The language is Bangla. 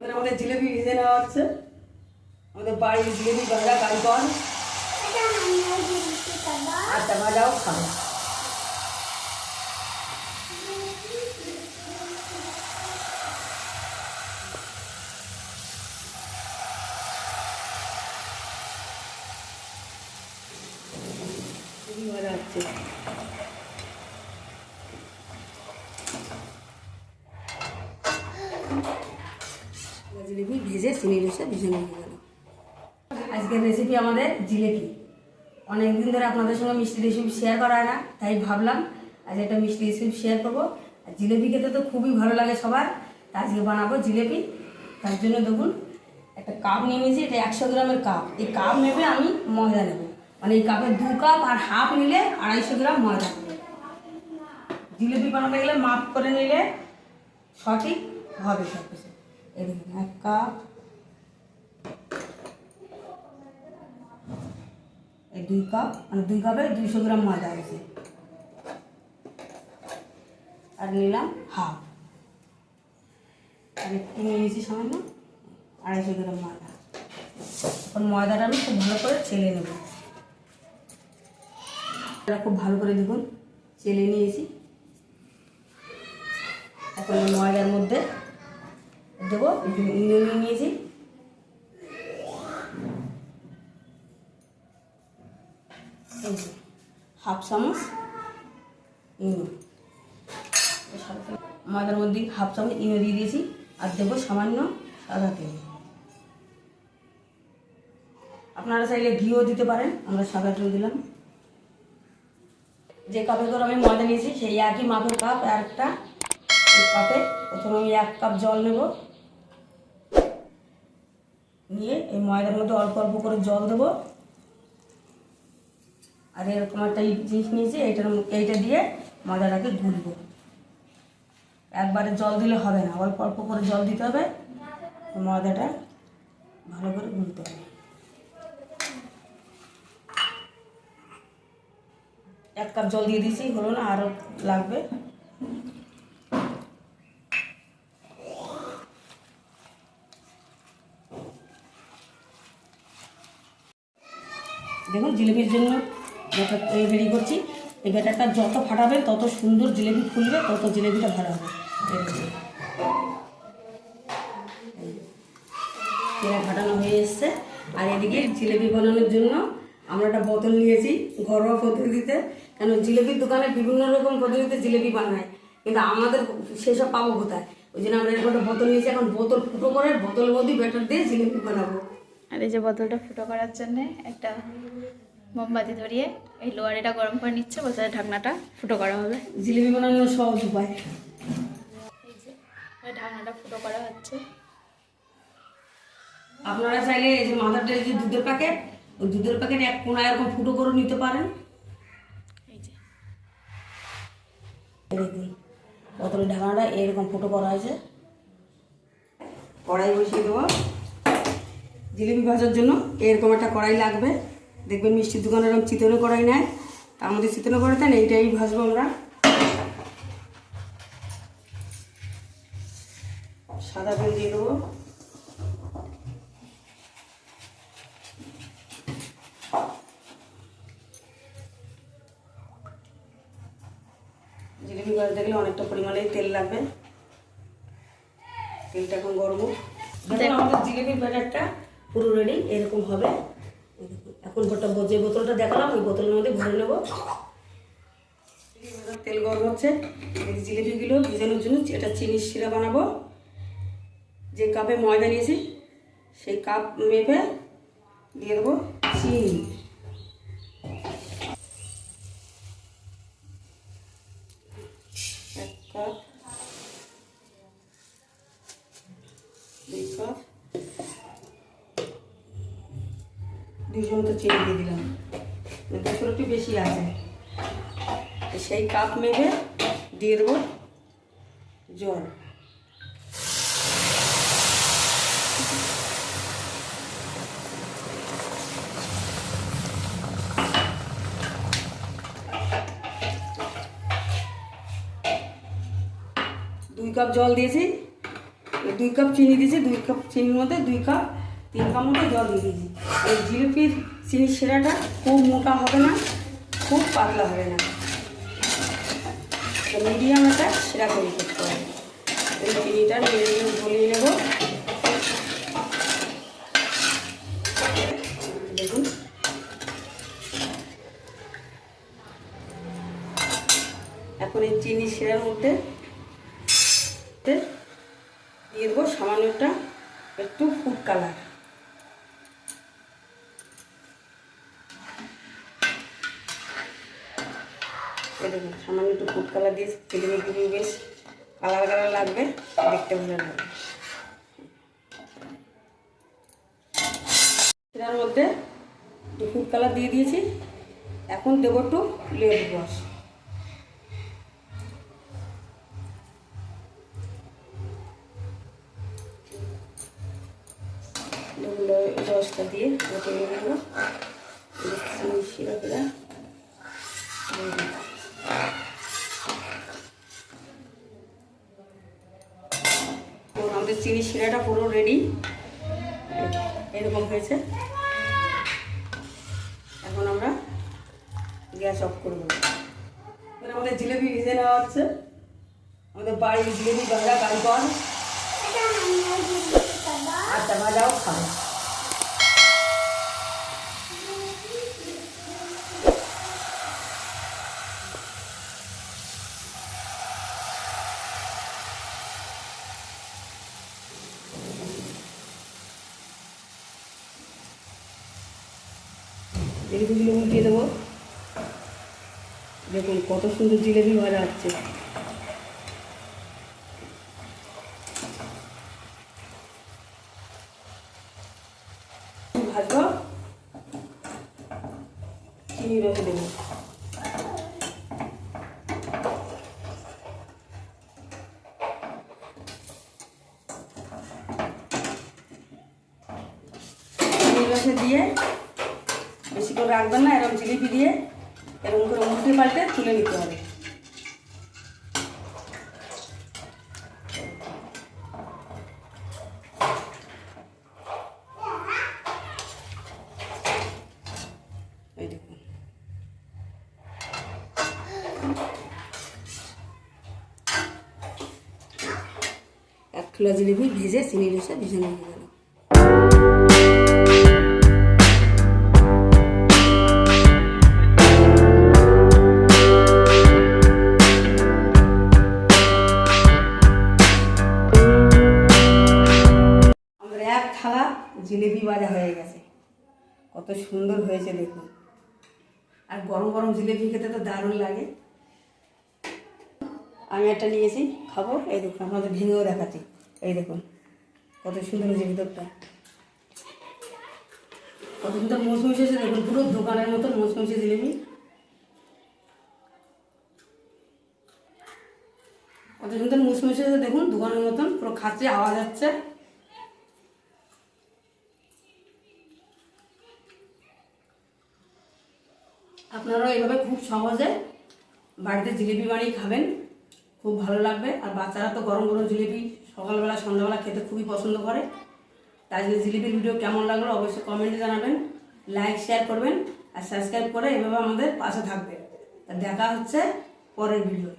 আমাদের জিলেপি ভেজে নেওয়া হচ্ছে। আমাদের বাড়ির জিলেপি ভাজা কারিগর। আচ্ছা, ভাজাও খাবো। ভাজা হচ্ছে। জিলেপি ভেজে চিনি রসে ভেজে নিয়ে গেল। আজকের রেসিপি আমাদের জিলেপি। অনেকদিন ধরে আপনাদের সঙ্গে মিষ্টি রেসিপি শেয়ার করা হয় না, তাই ভাবলাম আজ একটা মিষ্টি রেসিপি শেয়ার করবো। আর জিলেপি খেতে তো খুবই ভালো লাগে সবার, তা আজকে বানাবো জিলেপি। তার জন্য দেখুন একটা কাপ নিয়ে নিয়েছি, এটা 100 গ্রামের কাপ। এই কাপ নেবে আমি ময়দা নেব, মানে এই কাপের 2 কাপ আর হাফ নিলে 250 গ্রাম ময়দা নেবে। জিলেপি বানাতে গেলে মাপ করে নিলে সঠিক হবে সব কিছু। এই দেখুন 1 কাপ, এই 2 কাপ, মানে 2 কাপে 200 গ্রাম ময়দা হয়েছে। আর নিলাম হাফ, আর একটু নিয়েছি সামান্য 250 গ্রাম ময়দা। এখন ময়দাটা আমি খুব ভালো করে চেলে নেব। এটা খুব ভালো করে দেখুন চেলে নিয়েছি। এখন ময়দার মধ্যে দেবো ইনো নিয়ে নিয়েছি, হাফ চামচ ইনো। ময়দার মধ্যে হাফ চামচ ইনো দিয়ে দিয়েছি, আর দেবো সামান্য সাদা তেল। আপনারা চাইলে ঘিও দিতে পারেন, আমরা সাদা তেল দিলাম। যে কাপে করে আমি ময়দা নিয়েছি সেই একই মাপের কাপ আর একটা কাপে প্রথমে আমি 1 কাপ জল নেব, নিয়ে এই ময়দার মধ্যে অল্প অল্প করে জল দেবো। আর এরকম একটা জিনিস নিয়েছি, এইটা দিয়ে ময়দাটাকে গুলবো। একবারে জল দিলে হবে না, অল্প অল্প করে জল দিতে হবে, ময়দাটা ভালো করে গুলতে হবে। 1 কাপ জল দিয়ে দিয়েছি, হলো না, আরও লাগবে। দেখুন জিলেপির জন্য ব্যাটার রেডি করছি। এই ব্যাটারটা যত ফাটাবেন তত সুন্দর জিলেপি ফুলবে, তত জিলেপিটা ভালো হবে। তেলে ফাটানো হয়ে এসছে। আর এদিকে জিলেপি বানানোর জন্য আমরা একটা বোতল নিয়েছি ঘরোয়া পদ্ধতিতে, কেন জিলেপির দোকানে বিভিন্ন রকম পদ্ধতিতে জিলেপি বানায়, কিন্তু আমাদের সেসব পাবো কোথায়। ওই জন্য আমরা এরকম একটা বোতল নিয়েছি। এখন বোতল ফুটো করে বোতলের মধ্যে ব্যাটার দিয়ে জিলেপি বানাবো। আর এই যে বোতলটা ফুটো করার জন্য একটা মোমবাতি ধরিয়ে এই লোয়ারেটা গরম করে নিচ্ছে, বোতলের ঢাকনাটা ফুটো করা হবে। জিলেপি বানানোর সহজ উপায়। এই যে ঢাকনাটা ফুটো করা হচ্ছে। আপনারা চাইলে এই যে মাথাটা যে দুধের প্যাকেট, ওই দুধের প্যাকেট 1 কোণা এরকম ফুটো করে নিতে পারেন। এই যে দেখুন বোতলের ঢাকনাটা এরকম ফুটো করা হয়েছে। কড়াই বসিয়ে দেবো। জিলিপি ভাজার জন্য এরকম একটা কড়াই লাগবে। দেখবেন মিষ্টির দোকানে এরকম চিতনো কড়াই নেয়, তার মধ্যে চিতনো কড়াইতে এইটাই ভাজবো আমরা। সাদা তেল দিয়ে দেবো। জিলিপি ভাজতে গেলে অনেকটা পরিমাণে তেল লাগবে। তেলটা এখন গরম হোক। দেখুন আমাদের জিলিপির ব্যাটারটা পুরো রেডি, এরকম হবে। এখন যে বোতলটা দেখালাম ওই বোতলের মধ্যে ভরে নেব। তেল গরম হচ্ছে। এই জিলিপিগুলো ভেজানোর জন্য এটা চিনির শিরা বানাবো। যে কাপে ময়দা নিয়েছি সেই কাপ মেপে দিয়ে দেবো চিনি। 1 কাপ, 2 কাপ, 200 মতো চিনি দিয়ে দিলাম। দুশো একটু বেশি আছে, সেই কাপ মেপে দিয়ে দেবো জল। দুই কাপ জল দিয়েছি, 2 কাপ চিনি দিয়েছি, 2 কাপ চিনির মধ্যে 3 কাপ মতো জল দিয়ে দিয়েছি। এই জিলিপির চিনির শিরাটা খুব মোটা হবে না, খুব পাতলা হবে না, মিডিয়াম একটা শিরা তৈরি করতে হবে। এই চিনিটা গলিয়ে নেব। দেখুন এখন এই চিনি শিরার মধ্যে দিয়ে দেবো সামান্য একটু ফুড কালার। দেখুন সামান্য একটু ফুড কালার দিয়ে জিলিপিগুলো বেশ কালার লাগবে, দেখতে ভালো লাগবে। শিরার মধ্যে একটু ফুড কালার দিয়ে দিয়েছি। এখন দেবো একটু লেবু রস। রসটা দিয়ে তৈরি করবো শিরাটা। আমাদের চিনি শিরাটা পুরো রেডি, এরকম হয়েছে। এখন আমরা গ্যাস অফ করবো। আমাদের জিলেপি ভেজে নেওয়া হচ্ছে। আমাদের বাড়ির জিলেপি ভাজা কারিগর। আচ্ছা ভাজাও খাবো। জিলেপিগুলো উল্টিয়ে দেবো। দেখুন কত সুন্দর জিলেপি ভাজা হচ্ছে। ভাজবো, চিনি রসে দেবো। চিনি রসে দিয়ে বেশি করে রাখবেন না, এরকম জিলিপি দিয়ে এরকম করে উল্টে পাল্টে তুলে নিতে হবে। এই দেখুন এক কিলো জিলিপি ভেজে চিনি রসে ভেজে নিয়ে গেল। এক থালা জিলিপি ভাজা হয়ে গেছে, কত সুন্দর হয়েছে দেখুন। আর গরম গরম জিলিপি খেতে তো দারুণ লাগে। আমি একটা নিয়েছি, খাবো। এই দেখুন আপনাদের ভেঙেও দেখাচ্ছি। এই দেখুন কত সুন্দর হয়েছে ভিতরটা, কত সুন্দর মুচমুচে হয়েছে। দেখুন পুরো দোকানের মতন মুচমুচে জিলিপি, কত সুন্দর মুচমুচে হয়েছে। দেখুন দোকানের মতন পুরো খাচ্ছে, আওয়াজ হচ্ছে। আপনারাও এইভাবে খুব সহজে বাড়িতে জিলিপি বানিয়ে খাবেন, খুব ভালো লাগবে। আর বাচ্চারা তো গরম গরম জিলিপি সকালবেলা সন্ধ্যাবেলা খেতে খুবই পছন্দ করে। তাই জন্য জিলিপির ভিডিও কেমন লাগলো অবশ্যই কমেন্টে জানাবেন, লাইক শেয়ার করবেন আর সাবস্ক্রাইব করে এভাবে আমাদের পাশে থাকবেন। তা দেখা হচ্ছে পরের ভিডিও।